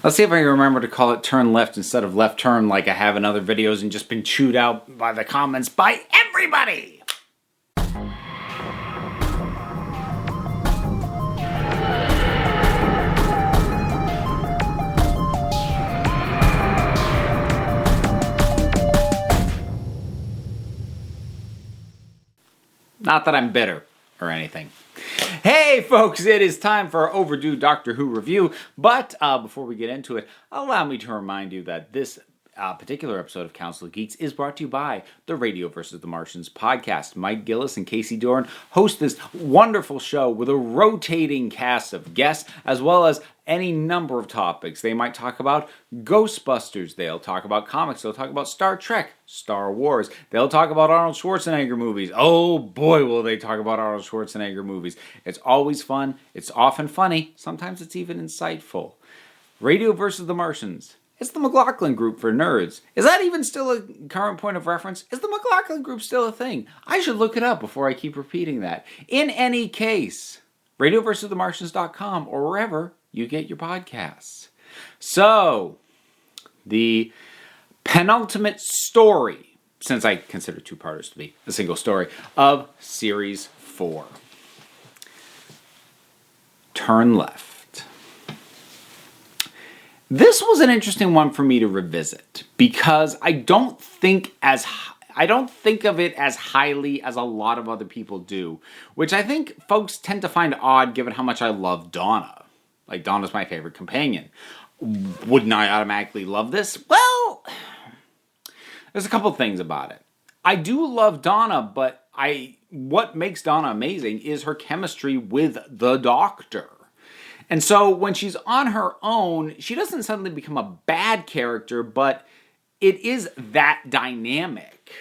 Let's see if I can remember to call it turn left instead of left turn like I have in other videos and just been chewed out by the comments by everybody! Not that I'm bitter or anything. Hey folks, it is time for our overdue Doctor Who review, but before we get into it, allow me to remind you that this particular episode of Council of Geeks is brought to you by the Radio vs. the Martians podcast. Mike Gillis and Casey Doran host this wonderful show with a rotating cast of guests, as well as any number of topics. They might talk about Ghostbusters, they'll talk about comics, they'll talk about Star Trek, Star Wars, they'll talk about Arnold Schwarzenegger movies. Oh boy, will they talk about Arnold Schwarzenegger movies. It's always fun, it's often funny, sometimes it's even insightful. Radio vs. the Martians. It's the McLaughlin Group for nerds. Is that even still a current point of reference? Is the McLaughlin Group still a thing? I should look it up before I keep repeating that. In any case, radioversusthemartians.com or wherever you get your podcasts. So, the penultimate story, since I consider two-parters to be a single story, of Series 4. Turn left. This was an interesting one for me to revisit because I don't think of it as highly as a lot of other people do, which I think folks tend to find odd given how much I love Donna. Like, Donna's my favorite companion. Wouldn't I automatically love this? Well, there's a couple things about it. I do love Donna, but what makes Donna amazing is her chemistry with the Doctor. And so when she's on her own, she doesn't suddenly become a bad character, but it is that dynamic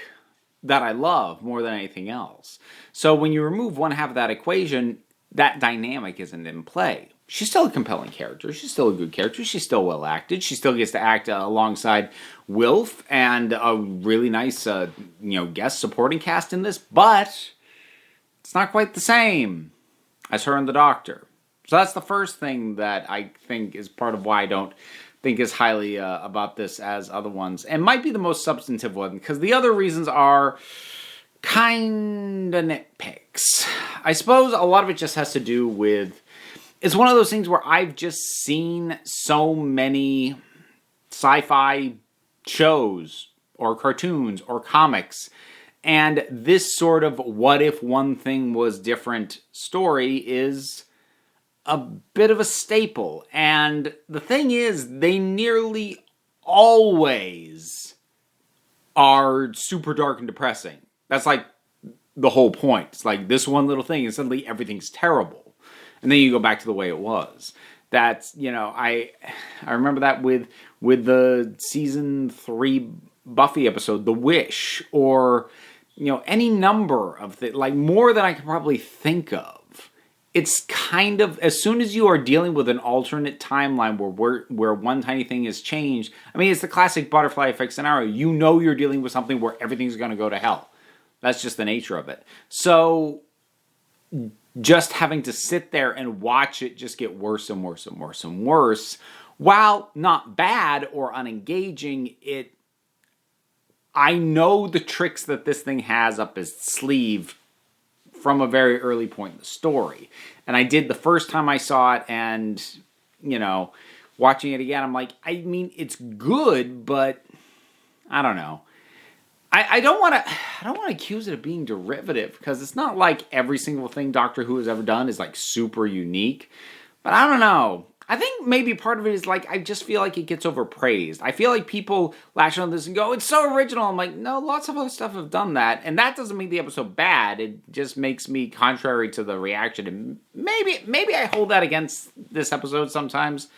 that I love more than anything else. So when you remove one half of that equation, that dynamic isn't in play. She's still a compelling character. She's still a good character. She's still well acted. She still gets to act alongside Wilf and a really nice guest supporting cast in this, but it's not quite the same as her and the Doctor. So that's the first thing that I think is part of why I don't think as highly about this as other ones. And might be the most substantive one, because the other reasons are kind of nitpicks. I suppose a lot of it just has to do with, it's one of those things where I've just seen so many sci-fi shows or cartoons or comics, and this sort of what if one thing was different story is a bit of a staple. And the thing is, they nearly always are super dark and depressing. That's like the whole point. It's like this one little thing and suddenly everything's terrible. And then you go back to the way it was. That's, I remember that with the season 3 Buffy episode, The Wish, or, any number of things, like more than I can probably think of. It's kind of, as soon as you are dealing with an alternate timeline where one tiny thing has changed, I mean, it's the classic butterfly effect scenario. You know you're dealing with something where everything's going to go to hell. That's just the nature of it. So, just having to sit there and watch it just get worse and worse and worse and worse, while not bad or unengaging, I know the tricks that this thing has up its sleeve from a very early point in the story. And I did the first time I saw it, and, watching it again, I'm like, I mean, it's good, but I don't know. I don't want to accuse it of being derivative, because it's not like every single thing Doctor Who has ever done is like super unique. But I don't know. I think maybe part of it is like, I just feel like it gets overpraised. I feel like people lash on this and go, it's so original. I'm like, no, lots of other stuff have done that. And that doesn't make the episode bad. It just makes me contrary to the reaction. And maybe I hold that against this episode sometimes.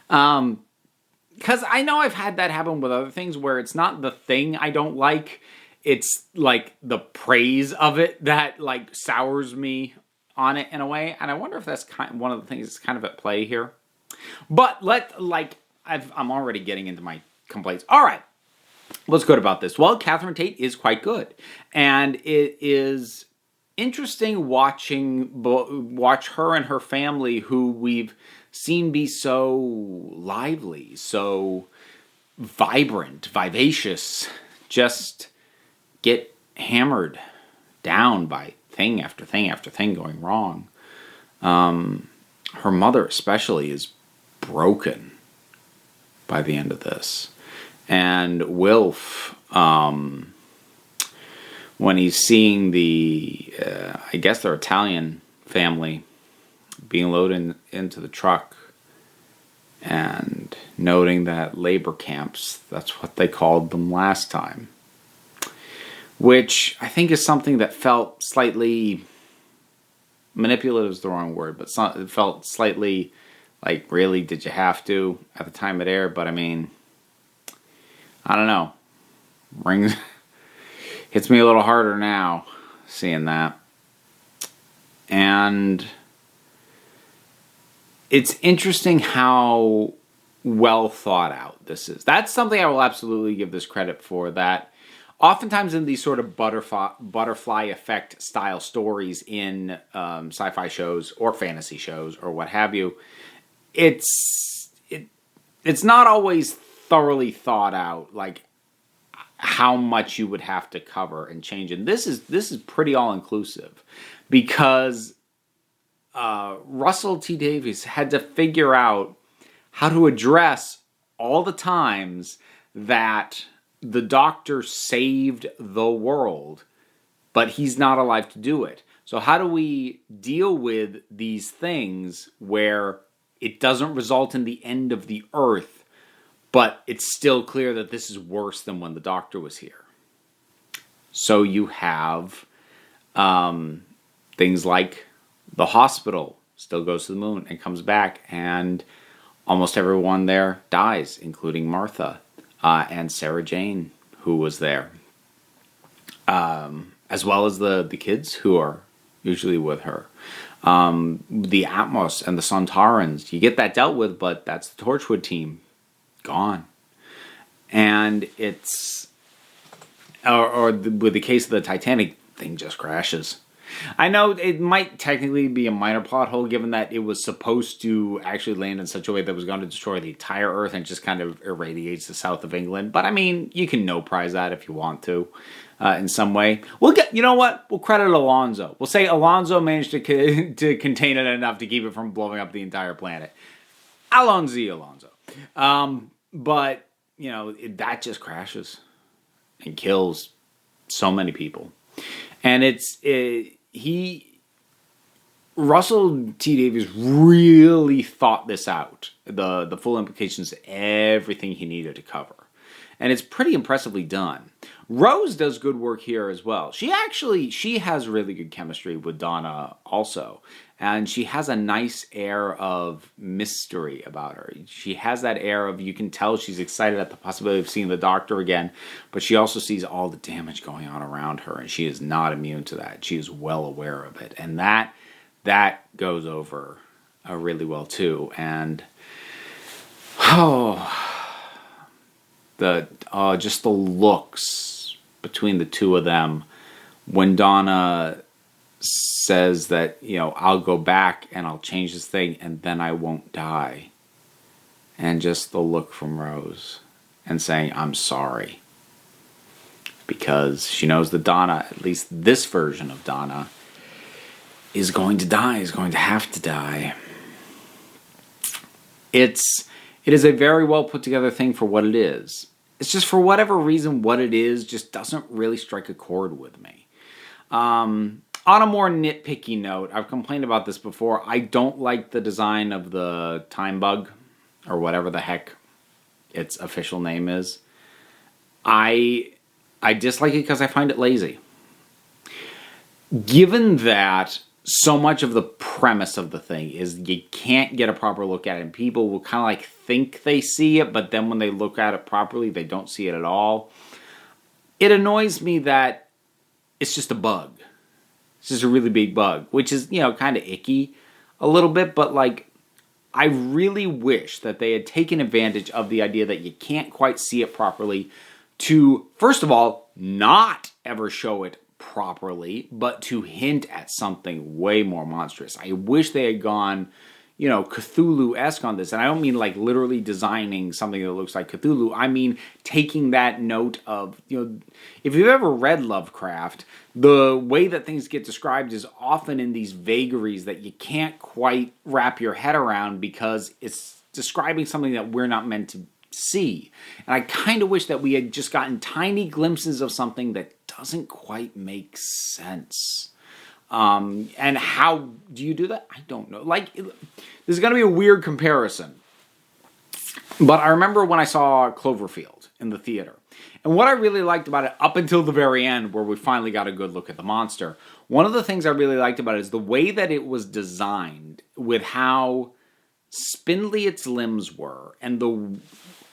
Because I know I've had that happen with other things where it's not the thing I don't like. It's like the praise of it that like sours me on it in a way. And I wonder if that's one of the things that's kind of at play here. But I'm already getting into my complaints. All right, what's good about this? Well, Catherine Tate is quite good, and it is interesting watch her and her family, who we've seen be so lively, so vibrant, vivacious, just get hammered down by thing after thing after thing going wrong. Her mother especially is broken by the end of this. And Wilf, when he's seeing the, I guess they're Italian family being loaded into the truck and noting that labor camps, that's what they called them last time. Which I think is something that felt slightly, manipulative is the wrong word, but it felt slightly like, really, did you have to at the time it aired? But I mean, I don't know. Hits me a little harder now seeing that. And it's interesting how well thought out this is. That's something I will absolutely give this credit for, that oftentimes in these sort of butterfly effect style stories in sci-fi shows or fantasy shows or what have you, it's not always thoroughly thought out, like how much you would have to cover and change. And this is pretty all inclusive, because Russell T Davies had to figure out how to address all the times that the Doctor saved the world, but he's not alive to do it. So how do we deal with these things where it doesn't result in the end of the Earth, but it's still clear that this is worse than when the Doctor was here? So you have things like the hospital still goes to the moon and comes back, and almost everyone there dies, including Martha and Sarah Jane, who was there, as well as the kids who are usually with her. The Atmos and the Sontarans, you get that dealt with, but that's the Torchwood team gone. And it's, with the case of the Titanic, thing just crashes. I know it might technically be a minor plot hole, given that it was supposed to actually land in such a way that it was going to destroy the entire Earth and just kind of irradiates the south of England. But I mean, you can no-prize that if you want to, in some way. You know what? We'll credit Alonso. We'll say Alonso managed to contain it enough to keep it from blowing up the entire planet. Alonso. But, you know, that just crashes and kills so many people. And Russell T Davies really thought this out, the full implications of everything he needed to cover. And it's pretty impressively done. Rose does good work here as well. She has really good chemistry with Donna also. And she has a nice air of mystery about her. She has that air of, you can tell she's excited at the possibility of seeing the Doctor again, but she also sees all the damage going on around her, and she is not immune to that. She is well aware of it. And that goes over really well too. And just the looks between the two of them when Donna says that, you know, I'll go back and I'll change this thing and then I won't die. And just the look from Rose and saying, I'm sorry. Because she knows that Donna, at least this version of Donna, is going to die, is going to have to die. It is a very well put together thing for what it is. It's just, for whatever reason, what it is just doesn't really strike a chord with me. On a more nitpicky note, I've complained about this before. I don't like the design of the time bug, or whatever the heck its official name is. I dislike it because I find it lazy. Given that so much of the premise of the thing is you can't get a proper look at it, and people will kind of like think they see it, but then when they look at it properly, they don't see it at all. It annoys me that it's just a bug. It's just a really big bug, which is, you know, kind of icky a little bit, but like, I really wish that they had taken advantage of the idea that you can't quite see it properly to, first of all, not ever show it properly, but to hint at something way more monstrous. I wish they had gone, Cthulhu-esque on this. And I don't mean like literally designing something that looks like Cthulhu. I mean taking that note of, if you've ever read Lovecraft, the way that things get described is often in these vagaries that you can't quite wrap your head around because it's describing something that we're not meant to see. And I kind of wish that we had just gotten tiny glimpses of something that doesn't quite make sense. And how do you do that? I don't know. This is going to be a weird comparison. But I remember when I saw Cloverfield in the theater. And what I really liked about it, up until the very end, where we finally got a good look at the monster, one of the things I really liked about it is the way that it was designed, with how spindly its limbs were, and the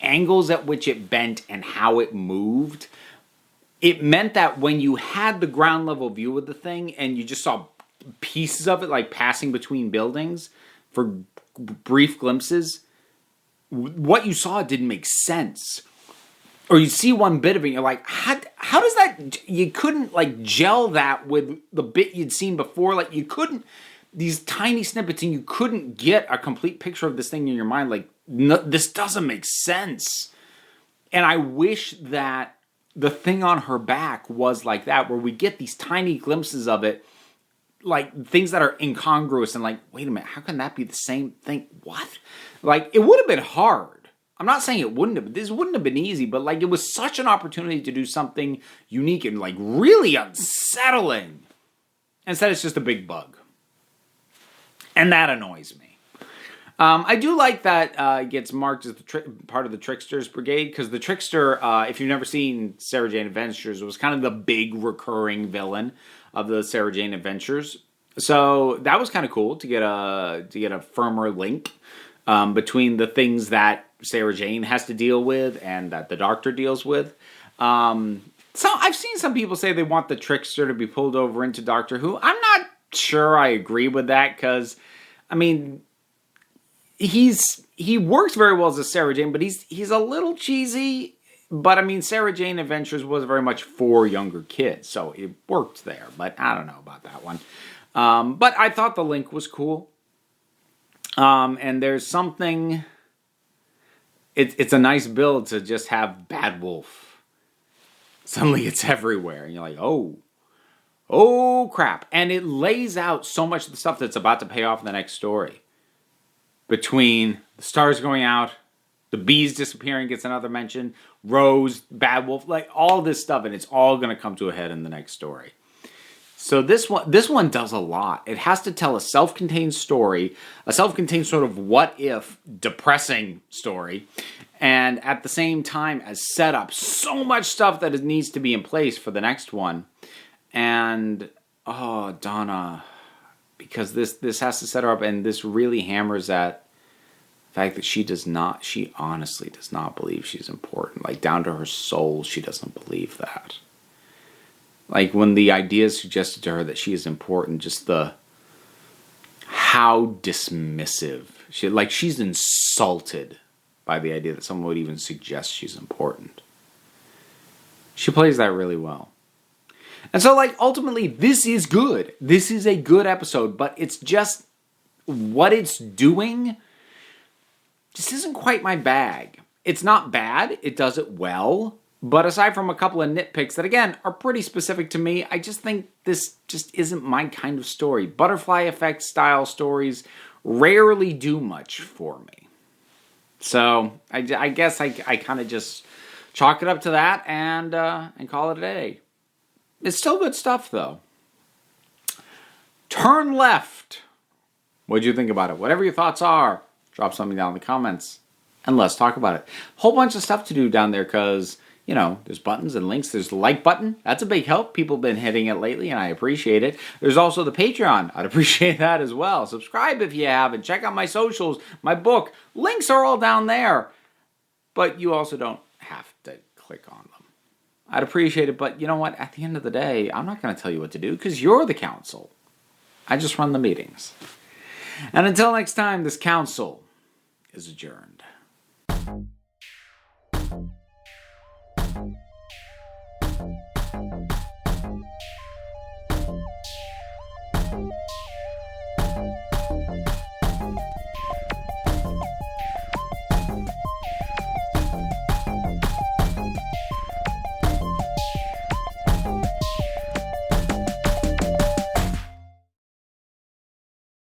angles at which it bent and how it moved. It meant that when you had the ground level view of the thing and you just saw pieces of it like passing between buildings for brief glimpses, what you saw didn't make sense. Or you see one bit of it and you're like, how does that... You couldn't like gel that with the bit you'd seen before. Like you couldn't... These tiny snippets, and you couldn't get a complete picture of this thing in your mind. Like, no, this doesn't make sense. And I wish that the thing on her back was like that, where we get these tiny glimpses of it, like things that are incongruous and like, wait a minute, how can that be the same thing? What? Like, it would have been hard. I'm not saying it wouldn't have. This wouldn't have been easy, but like it was such an opportunity to do something unique and like really unsettling. Instead, it's just a big bug. And that annoys me. I do like that it gets marked as part of the Trickster's Brigade, because the Trickster, if you've never seen Sarah Jane Adventures, was kind of the big recurring villain of the Sarah Jane Adventures. So that was kind of cool to get a firmer link between the things that Sarah Jane has to deal with and that the Doctor deals with. So I've seen some people say they want the Trickster to be pulled over into Doctor Who. I'm not sure I agree with that, because, I mean, he works very well as a Sarah Jane, but he's a little cheesy. But I mean, Sarah Jane Adventures was very much for younger kids, so it worked there. But I don't know about that one. But I thought the link was cool. And there's something... It's a nice build to just have Bad Wolf. Suddenly it's everywhere. And you're like, oh crap. And it lays out so much of the stuff that's about to pay off in the next story. Between the stars going out, the bees disappearing gets another mention, Rose, Bad Wolf, like all this stuff, and it's all going to come to a head in the next story. So this one does a lot. It has to tell a self-contained story, a self-contained sort of what-if depressing story, and at the same time as set up so much stuff that it needs to be in place for the next one. And, Donna... Because this has to set her up, and this really hammers at the fact that she honestly does not believe she's important. Like, down to her soul, she doesn't believe that. Like, when the idea is suggested to her that she is important, just how dismissive. She's insulted by the idea that someone would even suggest she's important. She plays that really well. And so, ultimately, this is good. This is a good episode, but it's just what it's doing just isn't quite my bag. It's not bad. It does it well. But aside from a couple of nitpicks that, again, are pretty specific to me, I just think this just isn't my kind of story. Butterfly effect style stories rarely do much for me. So, I guess I kind of just chalk it up to that and call it a day. It's still good stuff, though. Turn left. What'd you think about it? Whatever your thoughts are, drop something down in the comments, and let's talk about it. Whole bunch of stuff to do down there, because, there's buttons and links. There's the like button. That's a big help. People have been hitting it lately, and I appreciate it. There's also the Patreon. I'd appreciate that as well. Subscribe if you haven't. Check out my socials, my book. Links are all down there. But you also don't have to click on them. I'd appreciate it, but you know what? At the end of the day, I'm not going to tell you what to do, because you're the council. I just run the meetings. And until next time, this council is adjourned.